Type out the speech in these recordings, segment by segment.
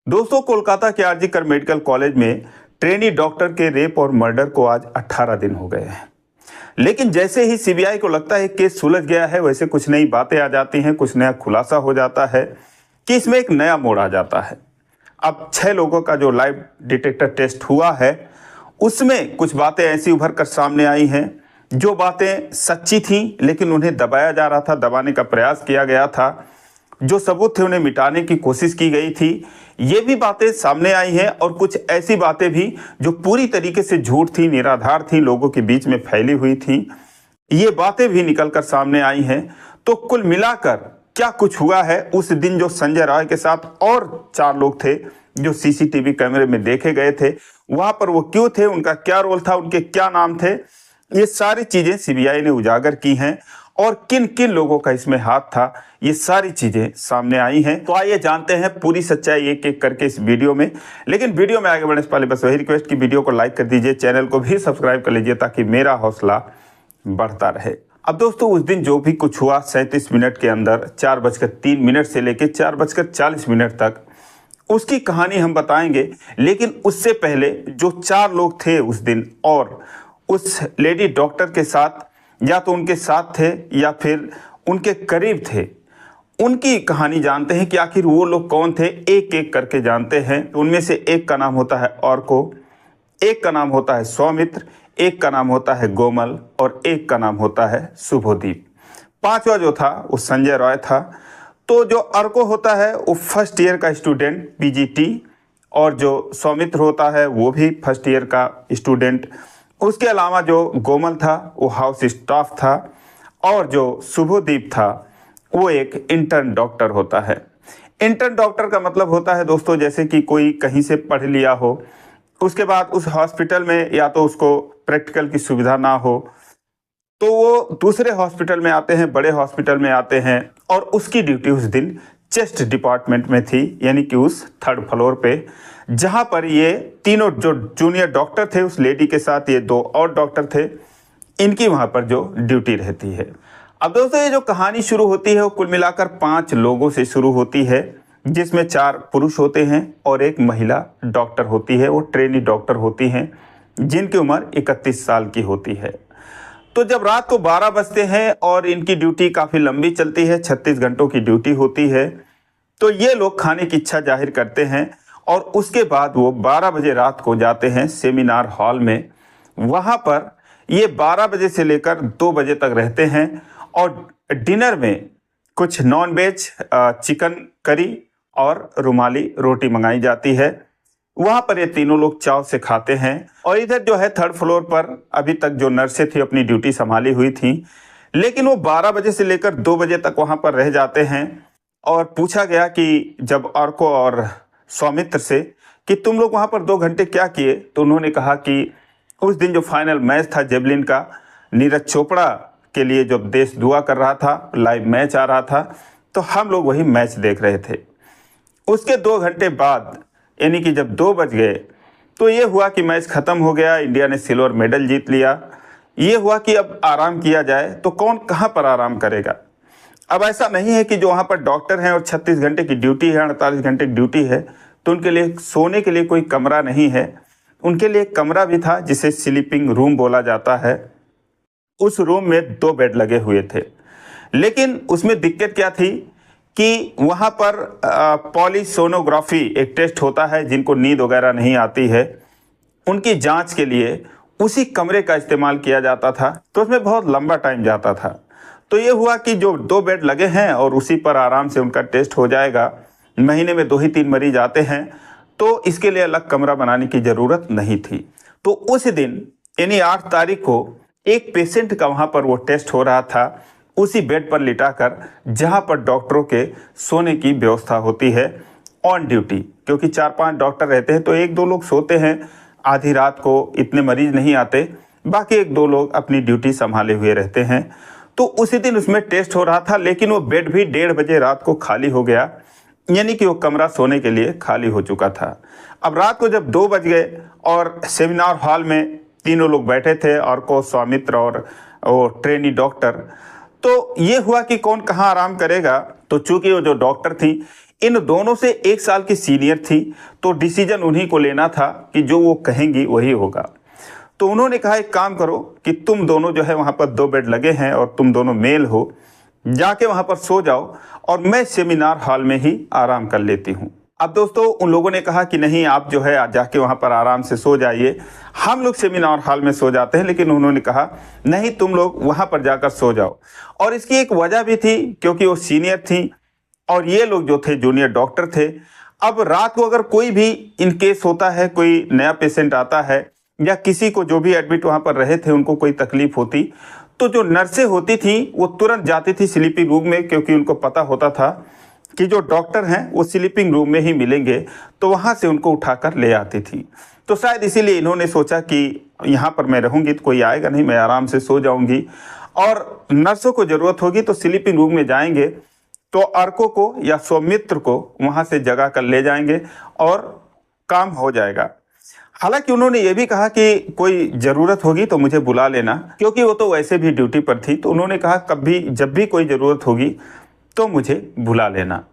दोस्तों, कोलकाता के आरजी कर मेडिकल कॉलेज में ट्रेनी डॉक्टर के रेप और मर्डर को आज 18 दिन हो गए हैं। लेकिन जैसे ही सीबीआई को लगता है केस सुलझ गया है, वैसे कुछ नई बातें आ जाती हैं, कुछ नया खुलासा हो जाता है कि इसमें एक नया मोड़ आ जाता है। अब 6 लोगों का जो लाइव डिटेक्टर टेस्ट हुआ है, उसमें कुछ बातें ऐसी उभर कर सामने आई हैं जो बातें सच्ची थीं, लेकिन उन्हें दबाया जा रहा था, दबाने का प्रयास किया गया था। जो सबूत थे उन्हें मिटाने की कोशिश की गई थी। ये भी बातें सामने आई हैं और कुछ ऐसी बातें भी जो पूरी तरीके से झूठ थी, निराधार थी, लोगों के बीच में फैली हुई थी, ये बातें भी निकलकर सामने आई हैं। तो कुल मिलाकर क्या कुछ हुआ है उस दिन, जो संजय राय के साथ और 4 लोग थे जो सीसीटीवी कैमरे में देखे गए थे, वहां पर वो क्यों थे, उनका क्या रोल था, उनके क्या नाम थे, ये सारी चीजें सीबीआई ने उजागर की हैं और किन किन लोगों का इसमें हाथ था, ये सारी चीजें सामने आई हैं। तो आइए जानते हैं पूरी सच्चाई एक एक करके इस वीडियो में। लेकिन वीडियो में आगे बढ़ने से पहले बस वही रिक्वेस्ट कि वीडियो को लाइक कर दीजिए, चैनल को भी सब्सक्राइब कर लीजिए ताकि मेरा हौसला बढ़ता रहे। अब दोस्तों, उस दिन जो भी कुछ हुआ 37 मिनट के अंदर 4:03 से लेकर 4:40 तक उसकी कहानी हम बताएंगे। लेकिन उससे पहले जो 4 लोग थे उस दिन और उस लेडी डॉक्टर के साथ, या तो उनके साथ थे या फिर उनके करीब थे, उनकी कहानी जानते हैं कि आखिर वो लोग कौन थे। एक एक करके जानते हैं। उनमें से एक का नाम होता है अर्को, एक का नाम होता है सौमित्र, एक का नाम होता है गोमल और एक का नाम होता है शुभदीप। 5वां जो था वो संजय रॉय था। तो जो अर्को होता है वो फर्स्ट ईयर का स्टूडेंट पीजीटी, और जो सौमित्र होता है वो भी फर्स्ट ईयर का स्टूडेंट। उसके अलावा जो गोमल था वो हाउस स्टाफ था, और जो शुभदीप था वो एक इंटर्न डॉक्टर होता है। इंटर्न डॉक्टर का मतलब होता है दोस्तों, जैसे कि कोई कहीं से पढ़ लिया हो, उसके बाद उस हॉस्पिटल में या तो उसको प्रैक्टिकल की सुविधा ना हो, तो वो दूसरे हॉस्पिटल में आते हैं, बड़े हॉस्पिटल में आते हैं, और उसकी ड्यूटी उस दिन चेस्ट डिपार्टमेंट में थी, यानी कि उस 3rd फ्लोर पे, जहां पर ये तीनों जो जूनियर डॉक्टर थे, उस लेडी के साथ ये 2 और डॉक्टर थे, इनकी वहां पर जो ड्यूटी रहती है। अब दोस्तों, ये जो कहानी शुरू होती है वो कुल मिलाकर 5 लोगों से शुरू होती है, जिसमें 4 पुरुष होते हैं और एक महिला डॉक्टर होती है। वो ट्रेनी डॉक्टर होती हैं जिनकी उम्र 31 साल की होती है। तो जब रात को 12 बजते हैं और इनकी ड्यूटी काफ़ी लंबी चलती है, 36 घंटों की ड्यूटी होती है, तो ये लोग खाने की इच्छा जाहिर करते हैं और उसके बाद वो 12 बजे रात को जाते हैं सेमिनार हॉल में। वहाँ पर ये 12 बजे से लेकर 2 बजे तक रहते हैं और डिनर में कुछ नॉन वेज चिकन करी और रुमाली रोटी मंगाई जाती है। वहाँ पर ये तीनों लोग चाव से खाते हैं। और इधर जो है 3rd फ्लोर पर अभी तक जो नर्सें थी अपनी ड्यूटी संभाली हुई थी, लेकिन वो 12 बजे से लेकर 2 बजे तक वहाँ पर रह जाते हैं। और पूछा गया कि जब अर्को और सौमित्र से कि तुम लोग वहाँ पर 2 घंटे क्या किए, तो उन्होंने कहा कि उस दिन जो फाइनल मैच था जेवलिन का, नीरज चोपड़ा के लिए जब देश दुआ कर रहा था, लाइव मैच आ रहा था, तो हम लोग वही मैच देख रहे थे। उसके 2 घंटे बाद, यानी कि जब 2 बज गए, तो ये हुआ कि मैच ख़त्म हो गया, इंडिया ने सिल्वर मेडल जीत लिया। ये हुआ कि अब आराम किया जाए, तो कौन कहाँ पर आराम करेगा। अब ऐसा नहीं है कि जो वहाँ पर डॉक्टर हैं और 36 घंटे की ड्यूटी है, 48 घंटे की ड्यूटी है, तो उनके लिए सोने के लिए कोई कमरा नहीं है। उनके लिए एक कमरा भी था जिसे स्लीपिंग रूम बोला जाता है। उस रूम में 2 बेड लगे हुए थे, लेकिन उसमें दिक्कत क्या थी कि वहाँ पर पॉलीसोनोग्राफी एक टेस्ट होता है, जिनको नींद वगैरह नहीं आती है, उनकी जांच के लिए उसी कमरे का इस्तेमाल किया जाता था। तो उसमें बहुत लंबा टाइम जाता था। तो ये हुआ कि जो 2 बेड लगे हैं और उसी पर आराम से उनका टेस्ट हो जाएगा। महीने में 2 ही 3 मरीज आते हैं, तो इसके लिए अलग कमरा बनाने की ज़रूरत नहीं थी। तो उस दिन यानी 8 तारीख को एक पेशेंट का वहाँ पर वो टेस्ट हो रहा था, उसी बेड पर लिटाकर, जहाँ पर डॉक्टरों के सोने की व्यवस्था होती है ऑन ड्यूटी। क्योंकि 4-5 डॉक्टर रहते हैं, तो 1-2 लोग सोते हैं, आधी रात को इतने मरीज नहीं आते, बाकी 1-2 लोग अपनी ड्यूटी संभाले हुए रहते हैं। तो उसी दिन उसमें टेस्ट हो रहा था, लेकिन वो बेड भी 1:30 बजे रात को खाली हो गया, यानी कि वो कमरा सोने के लिए खाली हो चुका था। अब रात को जब 2 बज गए और सेमिनार हॉल में तीनों लोग बैठे थे, अर्को, सौमित्र और वो ट्रेनी डॉक्टर, तो ये हुआ कि कौन कहाँ आराम करेगा। तो चूंकि वो जो डॉक्टर थी, इन दोनों से 1 साल की सीनियर थी, तो डिसीजन उन्हीं को लेना था कि जो वो कहेंगी वही होगा। तो उन्होंने कहा एक काम करो कि तुम दोनों जो है वहाँ पर 2 बेड लगे हैं और तुम दोनों मेल हो, जाके वहाँ पर सो जाओ और मैं सेमिनार हॉल में ही आराम कर लेती हूँ। अब दोस्तों उन लोगों ने कहा कि नहीं, आप जो है जाके वहाँ पर आराम से सो जाइए, हम लोग सेमिनार हॉल में सो जाते हैं। लेकिन उन्होंने कहा नहीं, तुम लोग वहाँ पर जाकर सो जाओ। और इसकी एक वजह भी थी, क्योंकि वो सीनियर थी और ये लोग जो थे जूनियर डॉक्टर थे। अब रात को अगर कोई भी इन केस होता है, कोई नया पेशेंट आता है या किसी को जो भी एडमिट वहाँ पर रहे थे उनको कोई तकलीफ होती, तो जो नर्सें होती थी वो तुरंत जाती थी स्लीपिंग रूम में, क्योंकि उनको पता होता था कि जो डॉक्टर हैं वो स्लीपिंग रूम में ही मिलेंगे, तो वहाँ से उनको उठाकर ले आती थी। तो शायद इसीलिए इन्होंने सोचा कि यहाँ पर मैं रहूँगी तो कोई आएगा नहीं, मैं आराम से सो जाऊँगी, और नर्सों को ज़रूरत होगी तो स्लीपिंग रूम में जाएंगे तो अर्को को या सौमित्र को वहाँ से जगा कर ले जाएंगे और काम हो जाएगा। हालांकि उन्होंने ये भी कहा कि कोई ज़रूरत होगी तो मुझे बुला लेना, क्योंकि वो तो वैसे भी ड्यूटी पर थी। तो उन्होंने कहा कभी जब भी कोई ज़रूरत होगी तो मुझे बुला लेना।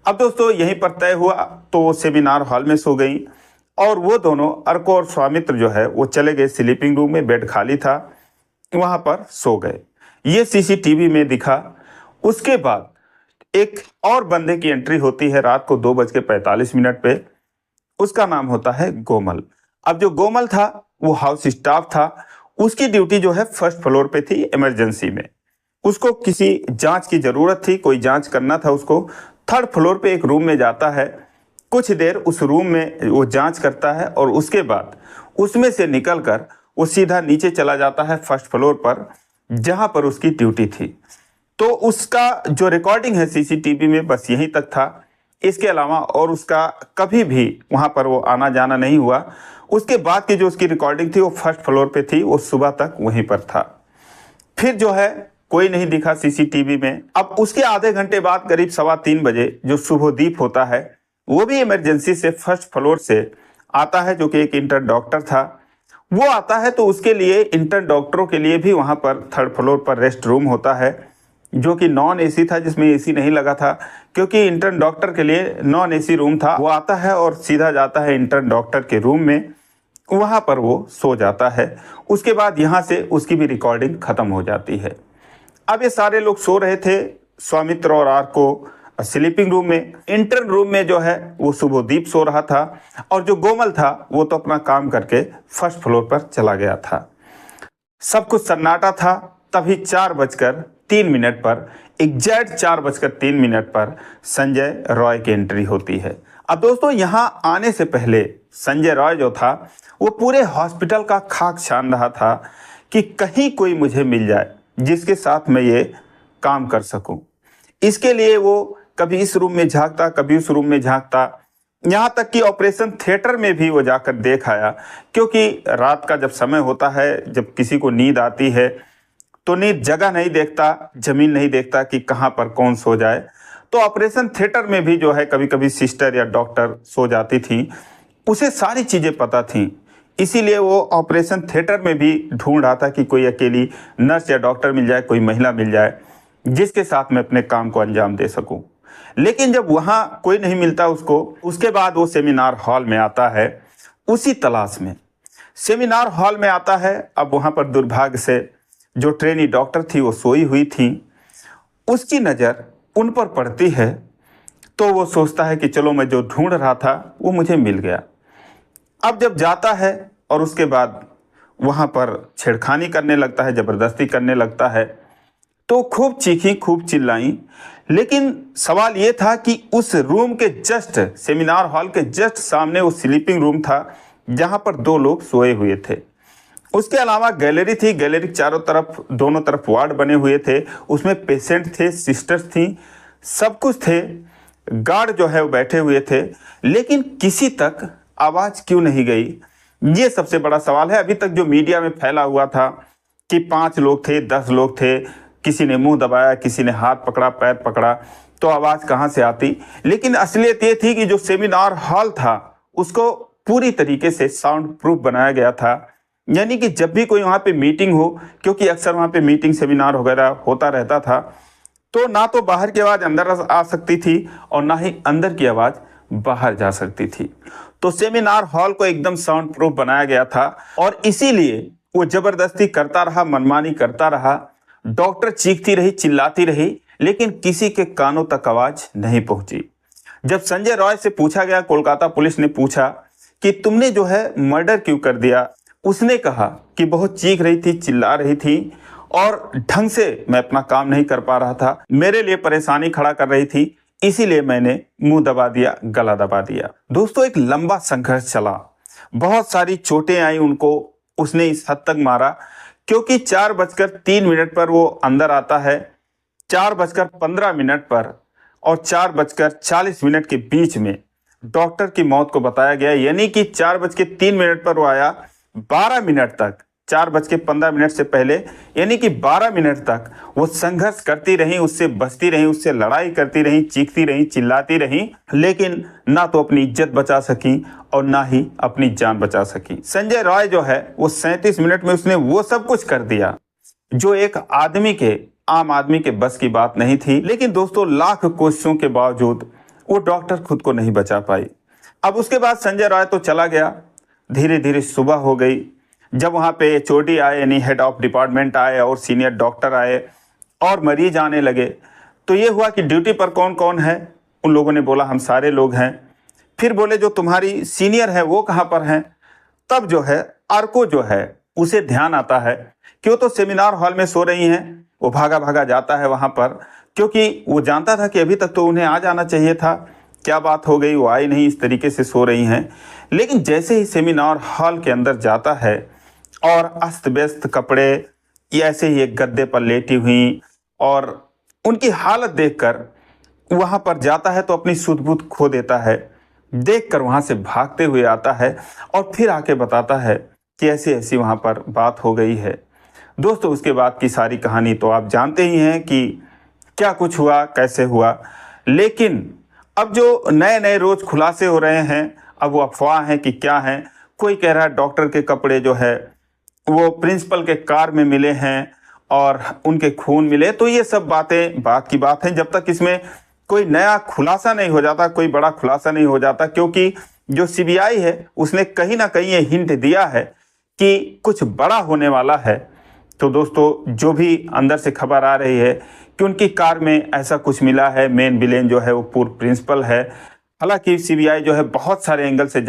अब दोस्तों यहीं पर तय हुआ, तो वो सेमिनार हॉल में सो गई और वो दोनों अर्को और स्वामित्र जो है वो चले गए स्लीपिंग रूम में, बेड खाली था, वहाँ पर सो गए। ये सीसीटीवी में दिखा। उसके बाद एक और बंदे की एंट्री होती है रात को 2:45 पे। उसका नाम होता है गोमल। अब जो गोमल था वो हाउस स्टाफ था, उसकी ड्यूटी जो है फर्स्ट फ्लोर पे थी इमरजेंसी में। उसको किसी जांच की ज़रूरत थी, कोई जांच करना था उसको। 3rd फ्लोर पे एक रूम में जाता है, कुछ देर उस रूम में वो जांच करता है और उसके बाद उसमें से निकलकर वो सीधा नीचे चला जाता है 1st फ्लोर पर, जहां पर उसकी ड्यूटी थी। तो उसका जो रिकॉर्डिंग है सीसीटीवी में बस यहीं तक था, इसके अलावा और उसका कभी भी वहां पर वो आना जाना नहीं हुआ। उसके बाद की जो उसकी रिकॉर्डिंग थी वो 1st फ्लोर पे थी, वो सुबह तक वहीं पर था। फिर जो है कोई नहीं दिखा सीसीटीवी में। अब उसके आधे घंटे बाद करीब 3:15 बजे जो शुभदीप होता है वो भी इमरजेंसी से 1st फ्लोर से आता है, जो कि एक इंटर्न डॉक्टर था। वो आता है तो उसके लिए इंटर्न डॉक्टरों के लिए भी वहाँ पर 3rd फ्लोर पर रेस्ट रूम होता है, जो कि नॉन एसी था, जिसमें एसी नहीं लगा था, क्योंकि इंटर्न डॉक्टर के लिए नॉन एसी रूम था। वो आता है और सीधा जाता है इंटर्न डॉक्टर के रूम में, वहाँ पर वो सो जाता है। उसके बाद यहाँ से उसकी भी रिकॉर्डिंग ख़त्म हो जाती है। अब ये सारे लोग सो रहे थे, स्वामित्र और अर्को स्लीपिंग रूम में। इंटर्न रूम में जो है वो शुभदीप सो रहा था और जो गोमल था वो तो अपना काम करके 1st फ्लोर पर चला गया था। सब कुछ सन्नाटा था। तभी 4:03 पर, एग्जैक्ट 4:03 पर संजय रॉय की एंट्री होती है। अब दोस्तों यहाँ आने से पहले संजय रॉय जो था वो पूरे हॉस्पिटल का खाक छान रहा था कि कहीं कोई मुझे मिल जाए जिसके साथ मैं ये काम कर सकूं। इसके लिए वो कभी इस रूम में झांकता, कभी उस रूम में झांकता, यहाँ तक कि ऑपरेशन थिएटर में भी वो जाकर देख आया, क्योंकि रात का जब समय होता है, जब किसी को नींद आती है तो नींद जगह नहीं देखता, जमीन नहीं देखता कि कहाँ पर कौन सो जाए। तो ऑपरेशन थिएटर में भी जो है कभी कभी सिस्टर या डॉक्टर सो जाती थी, उसे सारी चीज़ें पता थी। इसीलिए वो ऑपरेशन थिएटर में भी ढूंढ रहा था कि कोई अकेली नर्स या डॉक्टर मिल जाए, कोई महिला मिल जाए जिसके साथ मैं अपने काम को अंजाम दे सकूं। लेकिन जब वहाँ कोई नहीं मिलता उसको, उसके बाद वो सेमिनार हॉल में आता है उसी तलाश में। सेमिनार हॉल में आता है। अब वहाँ पर दुर्भाग्य से जो ट्रेनी डॉक्टर थी वो सोई हुई थी। उसकी नज़र उन पर पड़ती है तो वो सोचता है कि चलो मैं जो ढूंढ रहा था वो मुझे मिल गया। अब जब जाता है और उसके बाद वहाँ पर छेड़खानी करने लगता है, ज़बरदस्ती करने लगता है, तो खूब चीखी, खूब चिल्लाई। लेकिन सवाल ये था कि उस रूम के जस्ट, सेमिनार हॉल के जस्ट सामने वो स्लीपिंग रूम था जहाँ पर 2 लोग सोए हुए थे। उसके अलावा गैलरी थी, गैलरी चारों तरफ, दोनों तरफ वार्ड बने हुए थे, उसमें पेशेंट थे, सिस्टर्स थी, सब कुछ थे, गार्ड जो है वो बैठे हुए थे। लेकिन किसी तक आवाज़ क्यों नहीं गई, ये सबसे बड़ा सवाल है। अभी तक जो मीडिया में फैला हुआ था कि 5 लोग थे, 10 लोग थे, किसी ने मुंह दबाया, किसी ने हाथ पकड़ा, पैर पकड़ा, तो आवाज़ कहाँ से आती। लेकिन असलियत ये थी कि जो सेमिनार हॉल था उसको पूरी तरीके से साउंड प्रूफ बनाया गया था। यानी कि जब भी कोई वहाँ पे मीटिंग हो, क्योंकि अक्सर वहाँ पे मीटिंग, सेमिनार वगैरह होता रहता था, तो ना तो बाहर की आवाज अंदर आ सकती थी और ना ही अंदर की आवाज बाहर जा सकती थी। तो सेमिनार हॉल को एकदम साउंड प्रूफ बनाया गया था और इसीलिए वो जबरदस्ती करता रहा, मनमानी करता रहा। डॉक्टर चीखती रही, चिल्लाती रही, लेकिन किसी के कानों तक आवाज नहीं पहुंची। जब संजय रॉय से पूछा गया, कोलकाता पुलिस ने पूछा कि तुमने जो है मर्डर क्यों कर दिया, उसने कहा कि बहुत चीख रही थी, चिल्ला रही थी और ढंग से मैं अपना काम नहीं कर पा रहा था, मेरे लिए परेशानी खड़ा कर रही थी, इसीलिए मैंने मुंह दबा दिया, गला दबा दिया। दोस्तों, एक लंबा संघर्ष चला, बहुत सारी चोटें आई उनको, उसने इस हद तक मारा क्योंकि 4:03 पर वो अंदर आता है, 4:15 पर और 4:40 के बीच में डॉक्टर की मौत को बताया गया। यानी कि 4:03 पर वो आया, 12 मिनट तक, 4:15 से पहले, यानी कि 12 मिनट तक वो संघर्ष करती रही, उससे बचती रही, उससे लड़ाई करती रही, चीखती रही, चिल्लाती रही, लेकिन ना तो अपनी इज्जत बचा सकी और ना ही अपनी जान बचा सकी। संजय रॉय जो है वो 37 मिनट में उसने वो सब कुछ कर दिया जो एक आम आदमी के बस की बात नहीं थी। लेकिन दोस्तों, लाख कोशिशों के बावजूद वो डॉक्टर खुद को नहीं बचा पाई। अब उसके बाद संजय रॉय तो चला गया। धीरे धीरे सुबह हो गई। जब वहाँ पे HOD आए, यानी हेड ऑफ डिपार्टमेंट आए और सीनियर डॉक्टर आए और मरीज आने लगे, तो ये हुआ कि ड्यूटी पर कौन कौन है। उन लोगों ने बोला हम सारे लोग हैं। फिर बोले जो तुम्हारी सीनियर है वो कहाँ पर हैं। तब जो है अर्को जो है उसे ध्यान आता है कि वो तो सेमिनार हॉल में सो रही हैं। वो भागा भागा जाता है वहाँ पर, क्योंकि वो जानता था कि अभी तक तो उन्हें आ जाना चाहिए था। क्या बात हो गई, वो आई नहीं, इस तरीके से सो रही हैं। लेकिन जैसे ही सेमिनार हॉल के अंदर जाता है और अस्त व्यस्त कपड़े, ऐसे ही एक गद्दे पर लेटी हुई, और उनकी हालत देखकर वहाँ पर जाता है तो अपनी सुध-बुध खो देता है। देखकर वहाँ से भागते हुए आता है और फिर आके बताता है कि ऐसी ऐसी वहाँ पर बात हो गई है। दोस्तों, उसके बाद की सारी कहानी तो आप जानते ही हैं कि क्या कुछ हुआ, कैसे हुआ। लेकिन अब जो नए नए रोज खुलासे हो रहे हैं, अब वो अफवाह हैं कि क्या हैं। कोई कह रहा है डॉक्टर के कपड़े जो है वो प्रिंसिपल के कार में मिले हैं और उनके खून मिले। तो ये सब बातें बात की बात है, जब तक इसमें कोई नया खुलासा नहीं हो जाता, कोई बड़ा खुलासा नहीं हो जाता। क्योंकि जो CBI है उसने कहीं ना कहीं ये हिंट दिया है कि कुछ बड़ा होने वाला है। तो दोस्तों, जो भी अंदर से खबर आ रही है कि उनकी कार में ऐसा कुछ मिला है, मेन विलेन जो है वो पूर्व प्रिंसिपल है। हालांकि CBI जो है बहुत सारे एंगल से